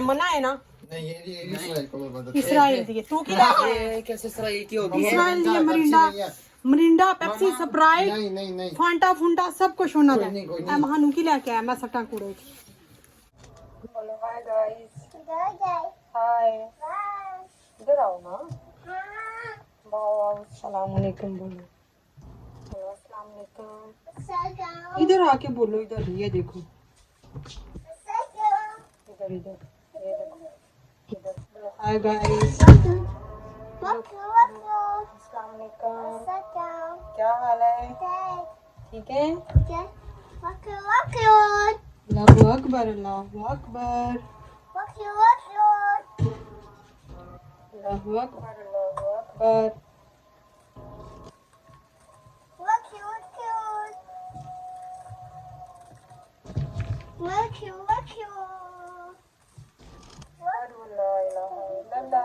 मना है ना? नहीं ये इसराइल को बता। इसराइल दी तू की ये कैसे इसराइल की होगी? इसराइल दी मिरिंडा मिरिंडा पेप्सी स्प्राइट नहीं नहीं नहीं फांटा फुंटा सब कुछ होना था। कोई नहीं। मैं महानू की लेके आया मैं सट्टा कूड़े बोलो हाय गाइस हाय इधर आओ ना अस्सलाम वालेकुम बोलो अस्सलाम वालेकुम इधर आके बोलो इधर ये देखो इधर इधर ये देखो इधर बोलो हाय गाइस अस्सलाम वालेकुम क्या हाल है ठीक है अल्लाहू अकबर अल्लाहू अकबर अल्लाहू अकबर अल्लाहू अकबर ला इलाहा इल्लल्लाह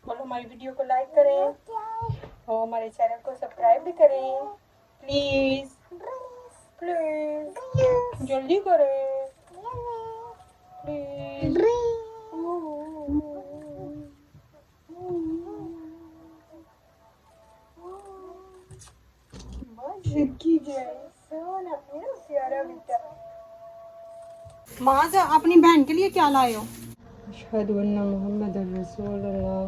बोलो हमारी वीडियो को लाइक करें और हमारे चैनल को सब्सक्राइब भी करें प्लीज प्लीज जल्दी करें प्लीज माँ से अपनी बहन के लिए क्या लाए हो? अशहदु अन्ना मुहम्मदन रसूलुल्लाह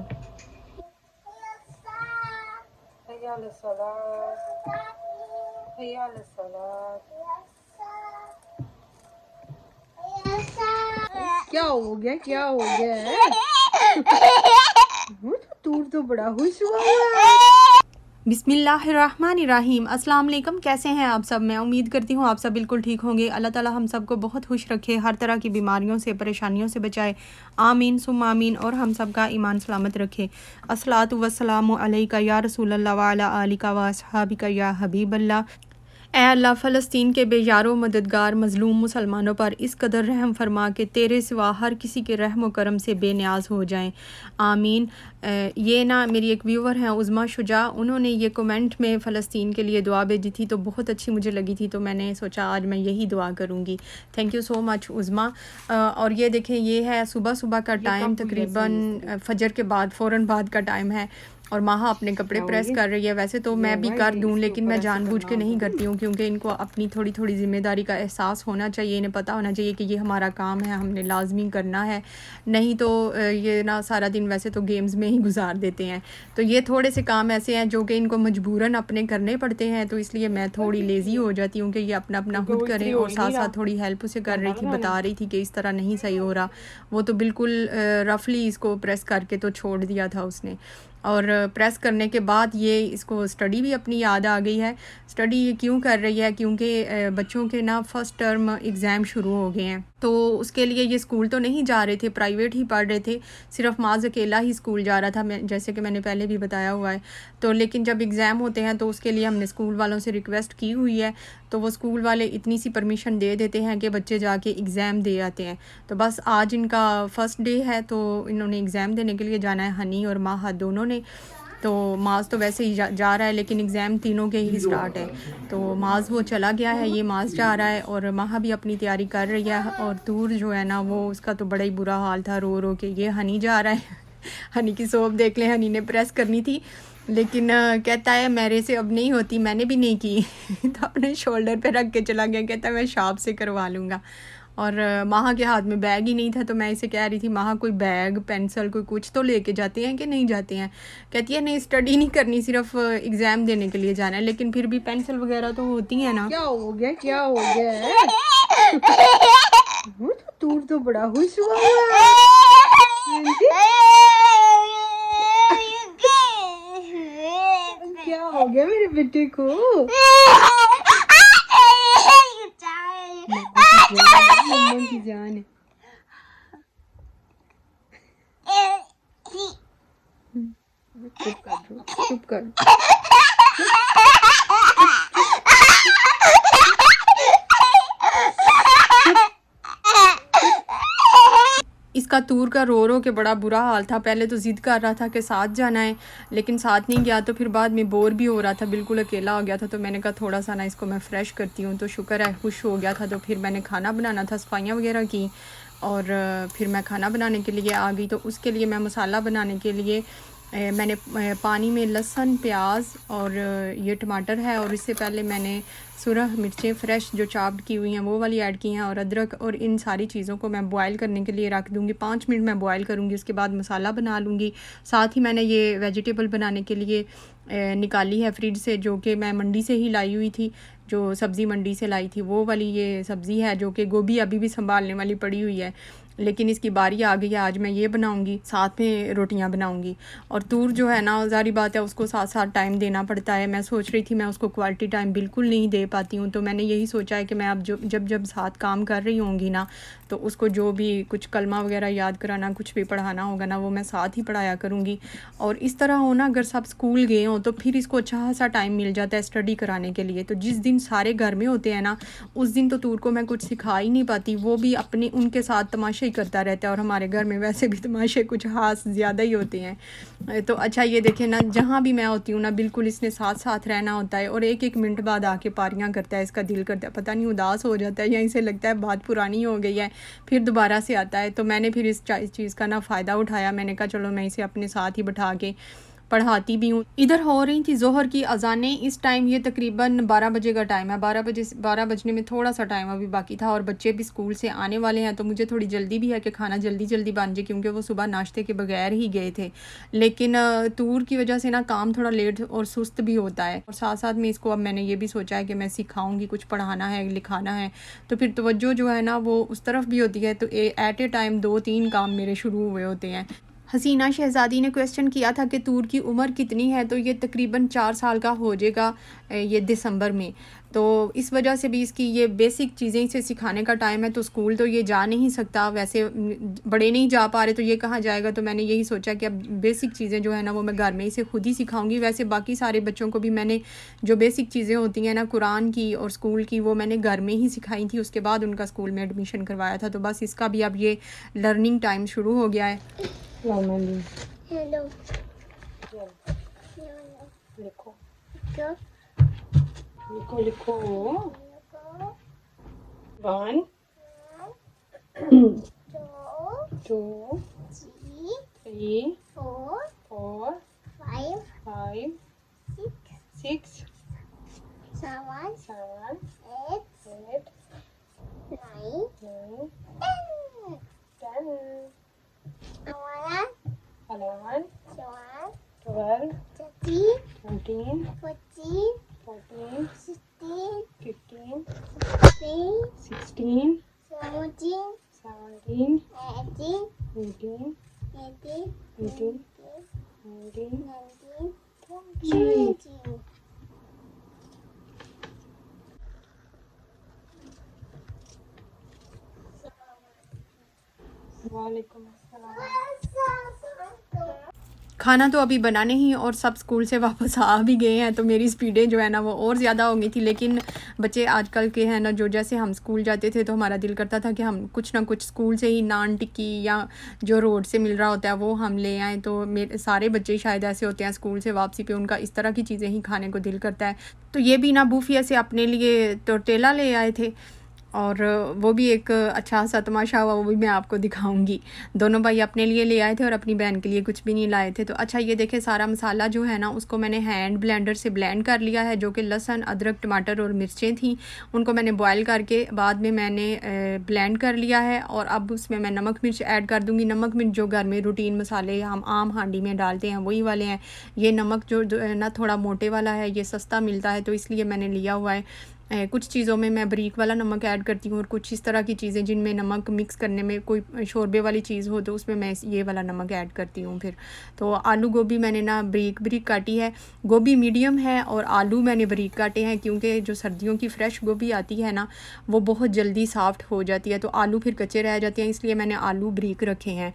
हय्या अला सलात हय्या अला सलात क्या हो गया तू तो बड़ा खुश हुआ है। बिस्मिल्लाहिर्रहमानिर्रहीम अस्सलाम वालेकुम। कैसे हैं आप सब? मैं उम्मीद करती हूँ आप सब बिल्कुल ठीक होंगे। अल्लाह ताला हम सबको बहुत खुश रखे, हर तरह की बीमारियों से परेशानियों से बचाए, आमीन सुम आमीन, और हम सब का ईमान सलामत रखे। अस्सलातु वस्सलामु अलैका या रसूलल्लाह व अला आलिका व अस्हाबिका या हबीबल्लाह। ऐ अल्लाह फ़लस्तीन के बेयारो मददगार मज़लूम मुसलमानों पर इस कदर रहम फरमा के तेरे सिवा हर किसी के रहम व करम से बेनियाज हो जाएं, आमीन। ये ना मेरी एक व्यूवर हैं उज़मा शुजा, उन्होंने ये कमेंट में फ़लस्तीन के लिए दुआ भेजी थी तो बहुत अच्छी मुझे लगी थी, तो मैंने सोचा आज मैं यही दुआ करूँगी। Thank you so much उज़मा। और ये देखें ये है सुबह सुबह का टाइम, तकरीबन फ़जर के बाद फ़ौरन बाद का टाइम है और माहा अपने कपड़े प्रेस कर रही है। वैसे तो मैं भी कर दूं लेकिन मैं जानबूझ के नहीं करती हूँ क्योंकि इनको अपनी थोड़ी थोड़ी ज़िम्मेदारी का एहसास होना चाहिए, इन्हें पता होना चाहिए कि ये हमारा काम है, हमने लाजमी करना है, नहीं तो ये ना सारा दिन वैसे तो गेम्स में ही गुजार देते हैं। तो ये थोड़े से काम ऐसे हैं जो कि इनको मजबूरन अपने करने पड़ते हैं, तो इसलिए मैं थोड़ी लेज़ी हो जाती हूँ कि ये अपना अपना खुद करें, और साथ साथ थोड़ी हेल्प उसे कर रही थी, बता रही थी कि इस तरह नहीं सही हो रहा। वो तो बिल्कुल रफली इसको प्रेस करके तो छोड़ दिया था उसने, और प्रेस करने के बाद ये इसको स्टडी भी अपनी याद आ गई है। स्टडी ये क्यों कर रही है? क्योंकि बच्चों के ना फ़र्स्ट टर्म एग्ज़ाम शुरू हो गए हैं, तो उसके लिए ये स्कूल तो नहीं जा रहे थे, प्राइवेट ही पढ़ रहे थे, सिर्फ माज अकेला ही स्कूल जा रहा था, मैं जैसे कि मैंने पहले भी बताया हुआ है। तो लेकिन जब एग्ज़ाम होते हैं तो उसके लिए हमने स्कूल वालों से रिक्वेस्ट की हुई है, तो वो स्कूल वाले इतनी सी परमिशन दे देते हैं कि बच्चे जाके एग्ज़ाम दे आते हैं। तो बस आज इनका फ़र्स्ट डे है, तो इन्होंने एग्ज़ाम देने के लिए जाना है, हनी और माहा दोनों ने। तो माज तो वैसे ही जा रहा है लेकिन एग्ज़ाम तीनों के ही स्टार्ट है, तो माज वो चला गया है, ये माज जा रहा है और माहा भी अपनी तैयारी कर रही है। और दूर जो है ना वो उसका तो बड़ा ही बुरा हाल था, रो रो के। ये हनी जा रहा है हनी की सोप देख लें, हनी ने प्रेस करनी थी लेकिन कहता है मेरे से अब नहीं होती, मैंने भी नहीं की तो अपने शोल्डर पे रख के चला गया, कहता है मैं शाप से करवा लूँगा। और माहा के हाथ में बैग ही नहीं था, तो मैं इसे कह रही थी माहा कोई बैग पेंसिल कोई कुछ तो लेके जाते हैं कि नहीं जाते हैं? कहती है नहीं स्टडी नहीं करनी, सिर्फ एग्ज़ाम देने के लिए जाना है, लेकिन फिर भी पेंसिल वगैरह तो होती है ना। क्या हो गया तू तो बड़ा खुश हुआ क्या हो गया मेरे बेटे को? मम्मा की जान है। चुप कर इसका तूर का रो रो के बड़ा बुरा हाल था। पहले तो ज़िद कर रहा था कि साथ जाना है, लेकिन साथ नहीं गया, तो फिर बाद में बोर भी हो रहा था, बिल्कुल अकेला हो गया था। तो मैंने कहा थोड़ा सा ना इसको मैं फ़्रेश करती हूँ। तो शुक्र है खुश हो गया था। तो फिर मैंने खाना बनाना था, सफाइयाँ वगैरह की, और फिर मैं खाना बनाने के लिए आ गई। तो उसके लिए मैं मसाला बनाने के लिए मैंने पानी में लहसुन, प्याज और ये टमाटर है, और इससे पहले मैंने सुरख मिर्चें फ्रेश जो चॉप्ड की हुई हैं वो वाली ऐड की हैं, और अदरक, और इन सारी चीज़ों को मैं बॉयल करने के लिए रख दूँगी। 5 मिनट मैं बॉयल करूँगी, उसके बाद मसाला बना लूँगी। साथ ही मैंने ये वेजिटेबल बनाने के लिए निकाली है फ्रिज से, जो कि मैं मंडी से ही लाई हुई थी, जो सब्ज़ी मंडी से लाई थी वो वाली ये सब्ज़ी है, जो कि गोभी अभी भी संभालने वाली पड़ी हुई है, लेकिन इसकी बारी आ गई है। आज मैं ये बनाऊंगी, साथ में रोटियां बनाऊंगी। और तूर जो है ना, ज़ाहिर बात है उसको साथ साथ टाइम देना पड़ता है। मैं सोच रही थी मैं उसको क्वालिटी टाइम बिल्कुल नहीं दे पाती हूँ, तो मैंने यही सोचा है कि मैं अब जब साथ काम कर रही होंगी ना, तो उसको जो भी कुछ कलमा वगैरह याद कराना, कुछ भी पढ़ाना होगा ना, वो मैं साथ ही पढ़ाया करूँगी। और इस तरह हो ना, अगर सब स्कूल गए हों तो फिर इसको अच्छा खासा टाइम मिल जाता है स्टडी कराने के लिए। तो जिस दिन सारे घर में होते हैं ना, उस दिन तो तूर को मैं कुछ सिखा ही नहीं पाती, वो भी अपने उनके साथ तमाशे ही करता रहता है। और हमारे घर में वैसे भी तमाशे कुछ खास ज़्यादा ही होते हैं। तो अच्छा ये देखें ना, जहाँ भी मैं होती हूँ ना, बिल्कुल इसने साथ साथ रहना होता है, और एक एक मिनट बाद आके पारियाँ करता है। इसका दिल करता है, पता नहीं उदास हो जाता है या इसे लगता है बात पुरानी हो गई है, फिर दोबारा से आता है। तो मैंने फिर इस चीज़ का ना फ़ायदा उठाया। मैंने कहा चलो मैं इसे अपने साथ ही बिठा के पढ़ाती भी हूँ। इधर हो रही थी ज़ोहर की अज़ानें। इस टाइम ये तकरीबन 12 बजे का टाइम है। 12 बजने में थोड़ा सा टाइम अभी बाकी था, और बच्चे भी स्कूल से आने वाले हैं। तो मुझे थोड़ी जल्दी भी है कि खाना जल्दी जल्दी बन जाए, क्योंकि वो सुबह नाश्ते के बगैर ही गए थे। लेकिन टूर की वजह से ना काम थोड़ा लेट और सुस्त भी होता है। और साथ साथ में इसको अब मैंने ये भी सोचा है कि मैं सिखाऊँगी, कुछ पढ़ाना है, लिखाना है, तो फिर तवज्जो जो है ना वो उस तरफ भी होती है। तो एट ए टाइम 2-3 काम मेरे शुरू हुए होते हैं। हसीना शहज़ादी ने क्वेश्चन किया था कि तूर की उम्र कितनी है, तो ये तकरीबन 4 साल का हो जाएगा ये दिसंबर में। तो इस वजह से भी इसकी ये बेसिक चीज़ें इसे सिखाने का टाइम है। तो स्कूल तो ये जा नहीं सकता, वैसे बड़े नहीं जा पा रहे, तो ये कहाँ जाएगा। तो मैंने यही सोचा कि अब बेसिक चीज़ें जो है ना वो मैं घर में इसे खुद ही सिखाऊंगी। वैसे बाकी सारे बच्चों को भी मैंने जो बेसिक चीज़ें होती हैं ना कुरान की और स्कूल की, वो मैंने घर में ही सिखाई थी। उसके बाद उनका स्कूल में एडमिशन करवाया था। तो बस इसका भी अब ये लर्निंग टाइम शुरू हो गया है। हेलो लिखो लिखो लिखो 1 2 3 4 5 6 7 8 9 10 11 12 13 14 15 16 17 18 19 20। वालेकुम अस्सलाम। खाना तो अभी बना नहीं, और सब स्कूल से वापस आ भी गए हैं। तो मेरी स्पीडें जो है ना वो और ज़्यादा हो गई थी। लेकिन बच्चे आजकल के हैं ना, जो जैसे हम स्कूल जाते थे तो हमारा दिल करता था कि हम कुछ ना कुछ स्कूल से ही नान टिक्की या जो रोड से मिल रहा होता है वो हम ले आएँ। तो मेरे सारे बच्चे शायद ऐसे होते हैं, स्कूल से वापसी पे उनका इस तरह की चीज़ें ही खाने को दिल करता है। तो ये भी ना बूफिया से अपने लिए टोटेला ले आए थे, और वो भी एक अच्छा सा तमाशा हुआ, वो भी मैं आपको दिखाऊंगी। दोनों भाई अपने लिए ले आए थे और अपनी बहन के लिए कुछ भी नहीं लाए थे। तो अच्छा ये देखें, सारा मसाला जो है ना उसको मैंने हैंड ब्लेंडर से ब्लेंड कर लिया है, जो कि लहसुन, अदरक, टमाटर और मिर्चें थी, उनको मैंने बॉयल करके बाद में मैंने ब्लेंड कर लिया है। और अब उसमें मैं नमक मिर्च ऐड कर दूँगी। नमक मिर्च जो घर में रूटीन मसाले हम आम हांडी में डालते हैं वही वाले हैं। ये नमक जो है ना थोड़ा मोटे वाला है, ये सस्ता मिलता है, तो इसलिए मैंने लिया हुआ है। कुछ चीज़ों में मैं बारीक वाला नमक ऐड करती हूँ, और कुछ इस तरह की चीज़ें जिनमें नमक मिक्स करने में कोई शोरबे वाली चीज़ हो तो उसमें मैं ये वाला नमक ऐड करती हूँ। फिर तो आलू गोभी मैंने ना बारीक काटी है, गोभी मीडियम है, और आलू मैंने बारीक काटे हैं, क्योंकि जो सर्दियों की फ़्रेश गोभी आती है ना वो बहुत जल्दी सॉफ्ट हो जाती है, तो आलू फिर कच्चे रह जाते हैं, इसलिए मैंने आलू बारीक रखे हैं।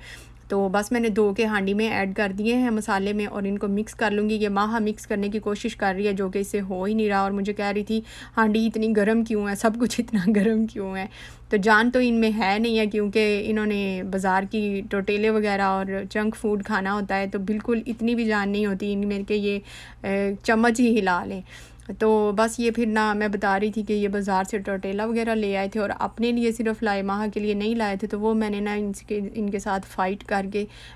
तो बस मैंने धो के हांडी में ऐड कर दिए हैं मसाले में और इनको मिक्स कर लूँगी। ये माहा मिक्स करने की कोशिश कर रही है जो कि इससे हो ही नहीं रहा, और मुझे कह रही थी हांडी इतनी गर्म क्यों है, सब कुछ इतना गर्म क्यों है। तो जान तो इनमें है नहीं है, क्योंकि इन्होंने बाज़ार की टोटेले वगैरह और जंक फूड खाना होता है, तो बिल्कुल इतनी भी जान नहीं होती इनमें कि ये चम्मच ही हिला लें। तो बस ये फिर ना मैं बता रही थी कि ये बाज़ार से टोटेला वगैरह ले आए थे और अपने लिए सिर्फ लाए, माह के लिए नहीं लाए थे। तो वो मैंने ना इनके साथ फ़ाइट करके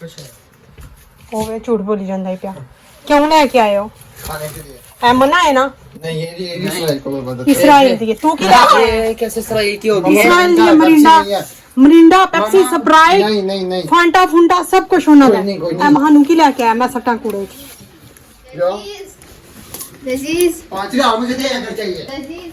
कुछ है. हो? झूठ बोली जाता है प्या, क्यों लैके आए हो? खाने के लिए. ऐ मना है ना नहीं ये इसराइल को बता. इसराइल दी तू की लैके आए? ये कैसे इसराइल की होगी है? इसराइल दी मरिंडा मरिंडा पेप्सी स्प्राइट नहीं नहीं नहीं. फांटा फुंटा सब कुछ होना कोई नहीं, कोई है। नहीं। ऐ महानू की लैके आया, मैं सट्टा कूड़े जो लजीज 5000 मुझे दे अगर चाहिए. लजीज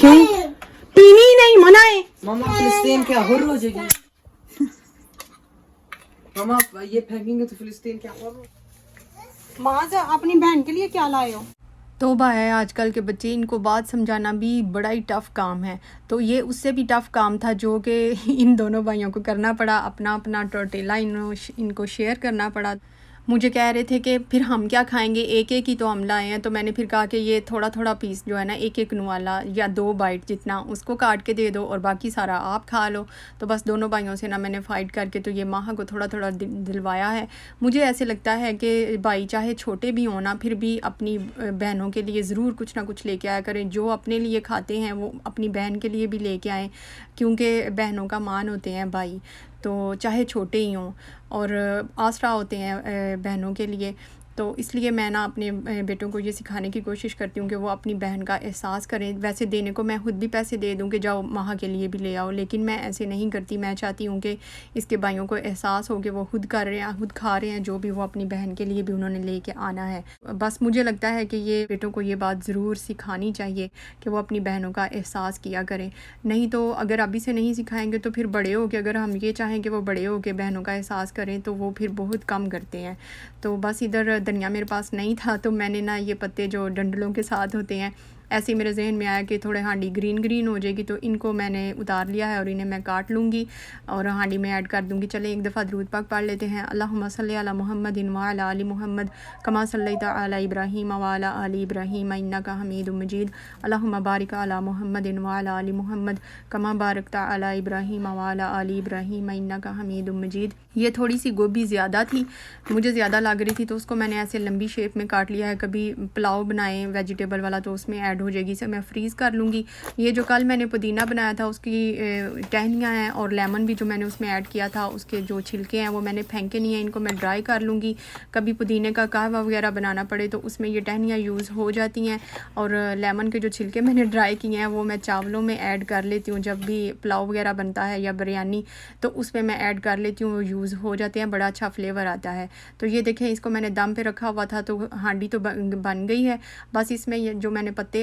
क्यों पीनी ही नहीं, मना है। मामा फिलिस्तीन क्या हुर्र हो जाएगी? मामा ये फेंकेंगे तो फिलिस्तीन क्या हुर्र? माँ से अपनी बहन के लिए क्या लाए हो? तोबा है आजकल के बच्चे, इनको बात समझाना भी बड़ा ही टफ़ काम है। तो ये उससे भी टफ़ काम था जो कि इन दोनों भाइयों को करना पड़ा, अपना अपना टोटेला इनको शेयर करना पड़ा। मुझे कह रहे थे कि फिर हम क्या खाएंगे, एक एक ही तो हम लाए हैं। तो मैंने फिर कहा कि ये थोड़ा थोड़ा पीस जो है ना, एक एक वाला या 2 बाइट जितना उसको काट के दे दो और बाकी सारा आप खा लो। तो बस दोनों भाइयों से ना मैंने फ़ाइट करके तो ये माह को थोड़ा थोड़ा दिलवाया है। मुझे ऐसे लगता है कि भाई चाहे छोटे भी हों ना, फिर भी अपनी बहनों के लिए ज़रूर कुछ ना कुछ लेके आया करें। जो अपने लिए खाते हैं वो अपनी बहन के लिए भी लेके आएँ, क्योंकि बहनों का मान होते हैं भाई, तो चाहे छोटे ही हों और आसरा होते हैं बहनों के लिए। तो इसलिए मैं ना अपने बेटों को ये सिखाने की कोशिश करती हूँ कि वो अपनी बहन का एहसास करें। वैसे देने को मैं खुद भी पैसे दे दूँ कि जाओ माह के लिए भी ले आओ, लेकिन मैं ऐसे नहीं करती। मैं चाहती हूँ कि इसके भाइयों को एहसास हो कि वो खुद कर रहे हैं, खुद खा रहे हैं, जो भी वो अपनी बहन के लिए भी उन्होंने लेके आना है। बस मुझे लगता है कि ये बेटों को ये बात ज़रूर सिखानी चाहिए कि वो अपनी बहनों का एहसास किया करें। नहीं तो अगर अभी से नहीं सिखाएंगे तो फिर बड़े हो के अगर हम ये चाहें कि वो बड़े हो के बहनों का एहसास करें तो वो फिर बहुत कम करते हैं। तो बस इधर धनिया मेरे पास नहीं था, तो मैंने ना ये पत्ते जो डंडलों के साथ होते हैं, ऐसे ही मेरे जहन में आया कि थोड़े हांडी ग्रीन ग्रीन हो जाएगी, तो इनको मैंने उतार लिया है और इन्हें मैं काट लूँगी और हांडी में ऐड कर दूँगी। चलें एक दफ़ा दरूद पाक पढ़ लेते हैं। अल्लाहुम्मा सल्ली अला मुहम्मदिन व अला आलि मुहम्मद कमा सल्लैता अला इब्राहीम व अला आलि इब्राहीम इन्नका हमीदुम मजीद। अल्लाहुम्मा बारिक अला मुहम्मदिन व अला आलि मुहम्मद कमा बारकता अला इब्राहीम व अला आलि इब्राहीम इन्नका हमीदुम मजीद। ये थोड़ी सी गोभी ज़्यादा थी, मुझे ज़्यादा लग रही थी, तो उसको मैंने ऐसे लंबी शेप में काट लिया है। कभी पुलाव बनाएं वेजिटेबल वाला तो उसमें ऐड हो जाएगी, इसे मैं फ्रीज़ कर लूँगी। ये जो कल मैंने पुदीना बनाया था उसकी टहनियाँ हैं और लेमन भी जो मैंने उसमें ऐड किया था उसके जो छिलके हैं वो मैंने फेंके नहीं है, इनको मैं ड्राई कर लूँगी। कभी पुदीने का कहवा वगैरह बनाना पड़े तो उसमें ये टहनियाँ यूज़ हो जाती हैं। और लेमन के जो छिलके मैंने ड्राई किए हैं वो मैं चावलों में ऐड कर लेती हूँ। जब भी पुलाव वगैरह बनता है या बिरयानी तो उसमें मैं ऐड कर लेती हूँ, यूज़ हो जाते हैं, बड़ा अच्छा फ्लेवर आता है। तो ये देखें, इसको मैंने दम पे रखा हुआ था तो हांडी तो बन गई है। बस इसमें ये जो मैंने पत्ते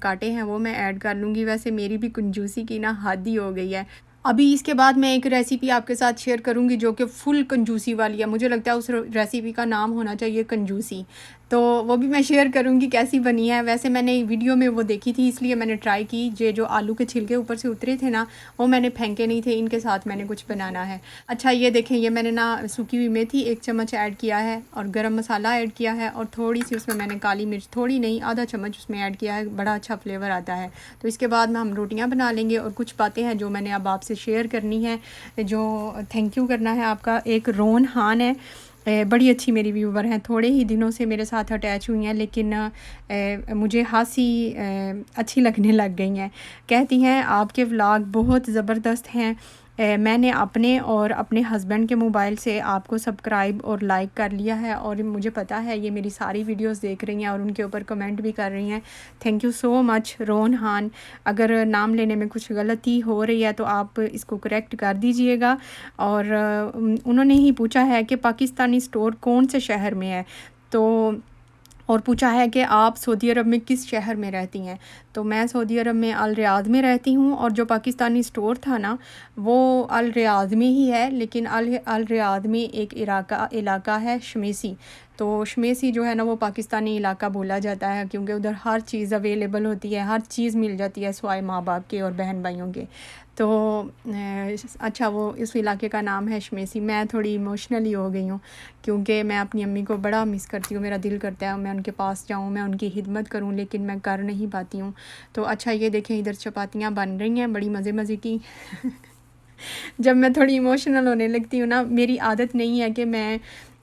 काटे हैं वो मैं ऐड कर लूँगी। वैसे मेरी भी कंजूसी की ना हद ही हो गई है। अभी इसके बाद मैं एक रेसिपी आपके साथ शेयर करूँगी जो कि फुल कंजूसी वाली है। मुझे लगता है उस रेसिपी का नाम होना चाहिए कंजूसी, तो वो भी मैं शेयर करूँगी कैसी बनी है। वैसे मैंने वीडियो में वो देखी थी इसलिए मैंने ट्राई की। ये जो आलू के छिलके ऊपर से उतरे थे ना वो मैंने फेंके नहीं थे, इनके साथ मैंने कुछ बनाना है। अच्छा ये देखें, ये मैंने ना सूखी हुई मेथी 1 चम्मच ऐड किया है और गरम मसाला ऐड किया है और थोड़ी सी उसमें मैंने काली मिर्च, थोड़ी नहीं आधा चम्मच उसमें ऐड किया है, बड़ा अच्छा फ्लेवर आता है। तो इसके बाद में हम रोटियाँ बना लेंगे और कुछ बातें हैं जो मैंने अब आपसे शेयर करनी है। जो थैंक यू करना है आपका, एक रोन हान है, बड़ी अच्छी मेरी व्यूवर हैं, थोड़े ही दिनों से मेरे साथ अटैच हुई हैं लेकिन मुझे हंसी अच्छी लगने लग गई हैं। कहती हैं आपके व्लॉग बहुत ज़बरदस्त हैं, मैंने अपने और अपने हस्बैंड के मोबाइल से आपको सब्सक्राइब और लाइक कर लिया है और मुझे पता है ये मेरी सारी वीडियोस देख रही हैं और उनके ऊपर कमेंट भी कर रही हैं। थैंक यू सो मच रोन हान। अगर नाम लेने में कुछ गलती हो रही है तो आप इसको करेक्ट कर दीजिएगा। और उन्होंने ही पूछा है कि पाकिस्तानी स्टोर कौन से शहर में है, तो और पूछा है कि आप सऊदी अरब में किस शहर में रहती हैं। तो मैं सऊदी अरब में अल रियाद में रहती हूँ, और जो पाकिस्तानी स्टोर था ना वो अल रियाद में ही है, लेकिन अल रियाद में एक इलाका है शमेसी। तो शमेसी जो है ना वो पाकिस्तानी इलाका बोला जाता है, क्योंकि उधर हर चीज़ अवेलेबल होती है, हर चीज़ मिल जाती है सिवाय माँ बाप के और बहन भाइयों के। तो अच्छा, वो इस इलाके का नाम है शमेसी। मैं थोड़ी इमोशनली हो गई हूँ, क्योंकि मैं अपनी अम्मी को बड़ा मिस करती हूँ। मेरा दिल करता है मैं उनके पास जाऊँ, मैं उनकी खिदमत करूँ, लेकिन मैं कर नहीं पाती हूँ। तो अच्छा, ये देखें इधर चपातियाँ बन रही हैं बड़ी मज़े की। जब मैं थोड़ी इमोशनल होने लगती हूँ ना, मेरी आदत नहीं है कि मैं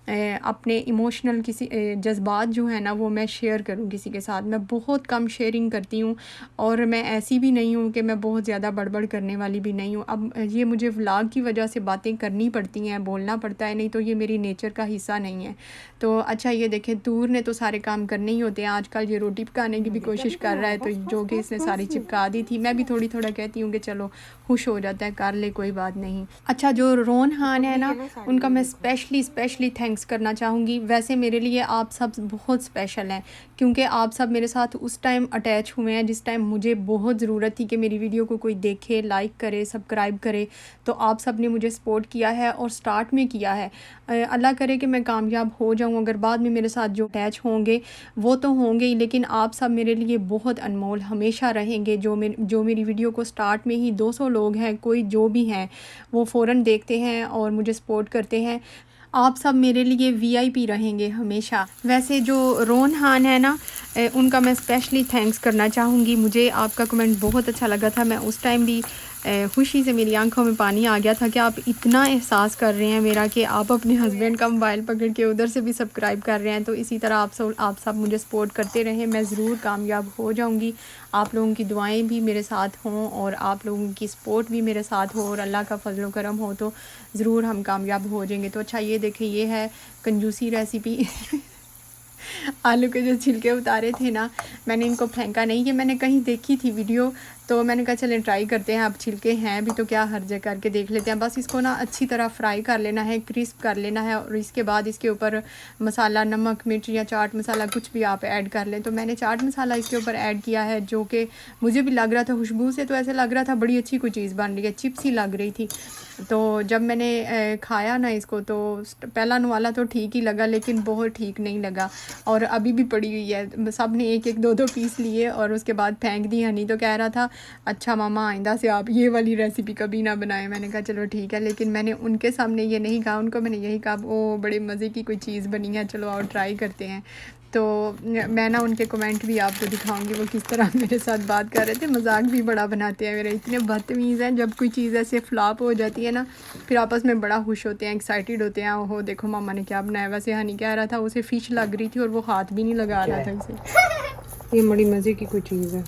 अपने इमोशनल किसी जज्बात जो है ना वो मैं शेयर करूं किसी के साथ। मैं बहुत कम शेयरिंग करती हूं, और मैं ऐसी भी नहीं हूं कि मैं बहुत ज़्यादा बड़बड़ करने वाली भी नहीं हूं। अब ये मुझे व्लॉग की वजह से बातें करनी पड़ती हैं, बोलना पड़ता है, नहीं तो ये मेरी नेचर का हिस्सा नहीं है। तो अच्छा, ये देखें दूर ने तो सारे काम करने ही होते हैं। आजकल ये रोटी पकाने की भी कोशिश कर रहा है, तो जो कि इसने सारी चिपका दी थी। मैं भी थोड़ा कहती हूँ कि चलो खुश हो जाता है, कर ले, कोई बात नहीं। अच्छा, जो रोन हान है ना, उनका मैं स्पेशली थैंक्स करना चाहूँगी। वैसे मेरे लिए आप सब बहुत स्पेशल हैं, क्योंकि आप सब मेरे साथ उस टाइम अटैच हुए हैं जिस टाइम मुझे बहुत ज़रूरत थी कि मेरी वीडियो को कोई देखे, लाइक करे, सब्सक्राइब करे। तो आप सब ने मुझे सपोर्ट किया है, और स्टार्ट में किया है। अल्लाह करे कि मैं कामयाब हो जाऊँ। अगर बाद में मेरे साथ जो अटैच होंगे वो तो होंगे ही, लेकिन आप सब मेरे लिए बहुत अनमोल हमेशा रहेंगे। जो मेरी वीडियो को स्टार्ट में ही 200 लोग हैं, कोई जो भी हैं, वो फ़ौरन देखते हैं और मुझे सपोर्ट करते हैं। आप सब मेरे लिए VIP रहेंगे हमेशा। वैसे जो रोन हान है ना, उनका मैं स्पेशली थैंक्स करना चाहूँगी। मुझे आपका कमेंट बहुत अच्छा लगा था। मैं उस टाइम भी खुशी से मेरी आंखों में पानी आ गया था कि आप इतना एहसास कर रहे हैं मेरा, कि आप अपने हस्बैंड का मोबाइल पकड़ के उधर से भी सब्सक्राइब कर रहे हैं। तो इसी तरह आप सब मुझे सपोर्ट करते रहें, मैं ज़रूर कामयाब हो जाऊंगी। आप लोगों की दुआएं भी मेरे साथ हों, और आप लोगों की सपोर्ट भी मेरे साथ हो, और अल्लाह का फजल करम हो तो ज़रूर हम कामयाब हो जाएंगे। तो अच्छा, ये देखें, ये है कंजूसी रेसिपी। आलू के जो छिलके उतारे थे ना, मैंने इनको फेंका नहीं, कि मैंने कहीं देखी थी वीडियो, तो मैंने कहा चलें ट्राई करते हैं। अब छिलके हैं भी तो क्या हर्ज है, करके देख लेते हैं। बस इसको ना अच्छी तरह फ्राई कर लेना है, क्रिस्प कर लेना है, और इसके बाद इसके ऊपर मसाला, नमक, मिर्च या चाट मसाला कुछ भी आप ऐड कर लें। तो मैंने चाट मसाला इसके ऊपर ऐड किया है, जो कि मुझे भी लग रहा था खुशबू से तो ऐसे लग रहा था बड़ी अच्छी कोई चीज़ बन रही है, चिप्स ही लग रही थी। तो जब मैंने खाया ना इसको, तो पहला नवाला तो ठीक ही लगा, लेकिन बहुत ठीक नहीं लगा, और अभी भी पड़ी हुई है। सब ने एक दो पीस लिए और उसके बाद फेंक दी। हनी तो कह रहा था अच्छा मामा आइंदा से आप ये वाली रेसिपी कभी ना बनाएं। मैंने कहा चलो ठीक है, लेकिन मैंने उनके सामने ये नहीं कहा, उनको मैंने यही कहा ओ बड़े मज़े की कोई चीज़ बनी है, चलो और ट्राई करते हैं। तो मैं ना उनके कमेंट भी आपको दिखाऊंगी, वो किस तरह मेरे साथ बात कर रहे थे। मजाक भी बड़ा बनाते हैं मेरे, इतने बदतमीज़ हैं। जब कोई चीज़ ऐसे फ्लॉप हो जाती है ना, फिर आपस में बड़ा खुश होते हैं, एक्साइटेड होते हैं। ओहो देखो मामा ने क्या बनाया। वैसे हनी कह रहा था उसे फ़िश लग रही थी और वो हाथ भी नहीं लगा रहा था इसे। ये बड़ी मज़े की कोई चीज़ है,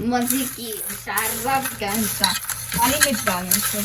मज़े की शारबाब का हिस्सा। काली मिर्च डालें इसमें।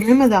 ये मज़ा।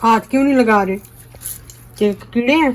हाथ क्यों नहीं लगा रहे, ये कीड़े हैं?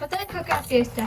पता है क्या टेस्ट है?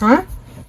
हाँ,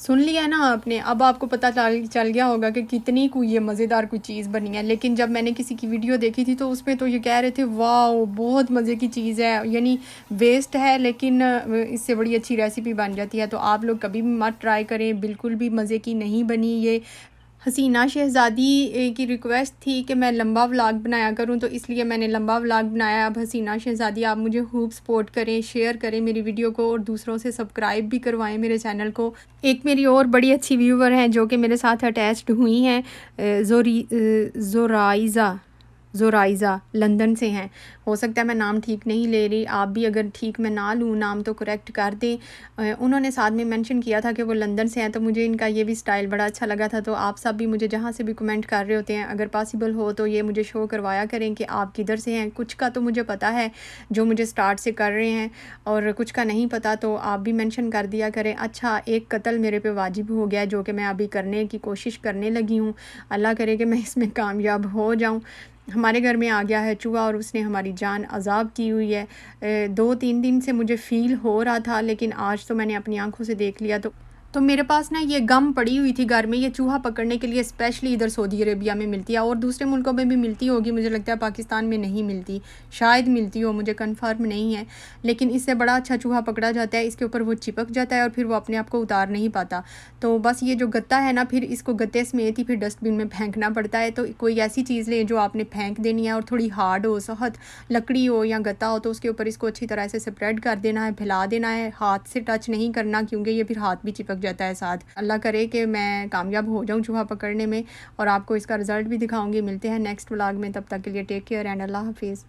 सुन लिया ना आपने। अब आपको पता चल गया होगा कि कितनी कोई ये मज़ेदार कोई चीज़ बनी है। लेकिन जब मैंने किसी की वीडियो देखी थी तो उसमें तो ये कह रहे थे वाह बहुत मज़े की चीज़ है, यानी वेस्ट है लेकिन इससे बड़ी अच्छी रेसिपी बन जाती है। तो आप लोग कभी भी मत ट्राई करें, बिल्कुल भी मज़े की नहीं बनी ये। हसीना शहज़ादी की रिक्वेस्ट थी कि मैं लंबा व्लॉग बनाया करूं, तो इसलिए मैंने लंबा व्लॉग बनाया। अब हसीना शहज़ादी आप मुझे खूब सपोर्ट करें, शेयर करें मेरी वीडियो को, और दूसरों से सब्सक्राइब भी करवाएं मेरे चैनल को। एक मेरी और बड़ी अच्छी व्यूवर हैं जो कि मेरे साथ अटैच्ड हुई हैं, जोराइज़ा। ज़ोराइज़ा लंदन से हैं। हो सकता है मैं नाम ठीक नहीं ले रही, आप भी अगर ठीक मैं ना लूँ नाम तो करेक्ट कर दें। उन्होंने साथ में मेंशन किया था कि वो लंदन से हैं, तो मुझे इनका ये भी स्टाइल बड़ा अच्छा लगा था। तो आप सब भी मुझे जहाँ से भी कमेंट कर रहे होते हैं, अगर पॉसिबल हो तो ये मुझे शो करवाया करें कि आप किधर से हैं। कुछ का तो मुझे पता है जो मुझे स्टार्ट से कर रहे हैं, और कुछ का नहीं पता, तो आप भी मेंशन कर दिया करें। अच्छा, एक कत्ल मेरे पे वाजिब हो गया जो कि मैं अभी करने की कोशिश करने लगी हूँ। अल्लाह करे कि मैं इसमें कामयाब हो जाऊँ। हमारे घर में आ गया है चूहा और उसने हमारी जान अज़ाब की हुई है। 2-3 दिन से मुझे फ़ील हो रहा था, लेकिन आज तो मैंने अपनी आंखों से देख लिया। तो मेरे पास ना ये गम पड़ी हुई थी घर में, ये चूहा पकड़ने के लिए स्पेशली इधर सऊदी अरेबिया में मिलती है, और दूसरे मुल्कों में भी मिलती होगी, मुझे लगता है पाकिस्तान में नहीं मिलती, शायद मिलती हो, मुझे कंफर्म नहीं है। लेकिन इससे बड़ा अच्छा चूहा पकड़ा जाता है, इसके ऊपर वो चिपक जाता है और फिर वो अपने आप को उतार नहीं पाता। तो बस ये जो गत्ता है ना, फिर इसको गत्ते समेत ही फिर डस्टबिन में फेंकना पड़ता है। तो कोई ऐसी चीज़ लें जो आपने फेंक देनी है और थोड़ी हार्ड हो, सख्त लकड़ी हो या गत्ता हो, तो उसके ऊपर इसको अच्छी तरह से स्प्रेड कर देना है, फैला देना है, हाथ से टच नहीं करना क्योंकि ये फिर हाथ भी चिपक जाता है साथ। अल्लाह करे कि मैं कामयाब हो जाऊं चूहा पकड़ने में, और आपको इसका रिज़ल्ट भी दिखाऊंगी। मिलते हैं नेक्स्ट व्लॉग में, तब तक के लिए टेक केयर एंड अल्लाह हाफिज़।